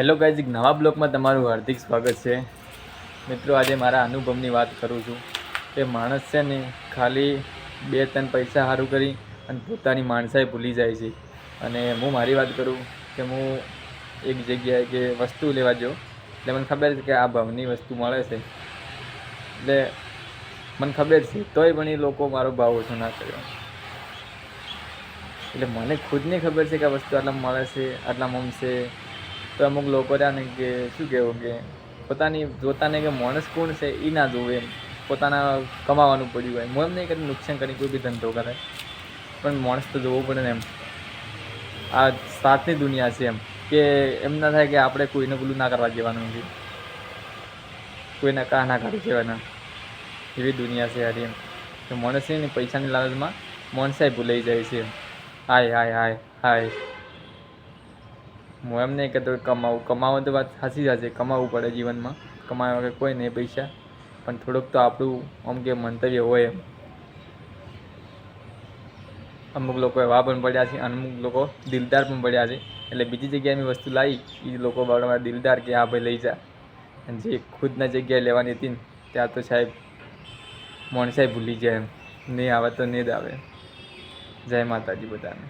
Hello guys, એક નવા બ્લોગમાં તમારું હાર્દિક સ્વાગત છે. મિત્રો, આજે મારા અનુભવની વાત કરું છું કે માણસ છે ને ખાલી 2-3 પૈસા સારું કરી અને પોતાની માણસાઈ ભૂલી જાય છે. અને હું મારી વાત કરું કે હું એક જગ્યાએ કે વસ્તુ લેવા ગયો, એટલે મને ખબર છે કે આ ભાવની વસ્તુ મળે છે, એટલે મને ખબર છે તોય પણ એ લોકો મારો ભાવ ઓછો ના કર્યો. એટલે મને ખુદને ખબર છે કે આ વસ્તુ આટલા મળે છે, આટલા મળશે. તો અમુક લોકો રહ્યા ને કે શું કહેવું કે પોતાની જોતાને કે માણસ કોણ છે એ ના જોવે, એમ પોતાના કમાવાનું પડ્યું હોય. હું એમ નહીં કરી નુકસાન કરી કોઈ બી ધંધો કરે, પણ માણસ તો જોવું પડે ને. એમ આ સાતની દુનિયા છે, એમ કે એમ ના થાય કે આપણે કોઈને પેલું ના કરવા દેવાનું નથી, કોઈને કા ના કાઢી દેવાના, એવી દુનિયા છે યાર. એમ તો માણસ છે ને પૈસાની લાલચમાં માણસાઈ ભૂલાઈ જાય છે. હાય હાય હાય હાય. હું એમ નહીં કહેતો કમાવું તો વાત સાચી છે, કમાવવું પડે જીવનમાં, કમાવા વગર કોઈ નહીં પૈસા, પણ થોડુંક તો આપણું આમ કે મંતવ્ય હોય. એમ અમુક લોકો એવા પણ પડ્યા છે, અમુક લોકો દિલદાર પણ પડ્યા છે. એટલે બીજી જગ્યાએની વસ્તુ લાવી એ લોકો બરાબર દિલદાર કે હા ભાઈ લઈ જા, અને જે ખુદના જગ્યાએ લેવાની હતી ને ત્યાં તો સાહેબ માણસાઈ ભૂલી જાય. એમ નહીં આવે તો નહીં જ આવે. જય માતાજી બધાને.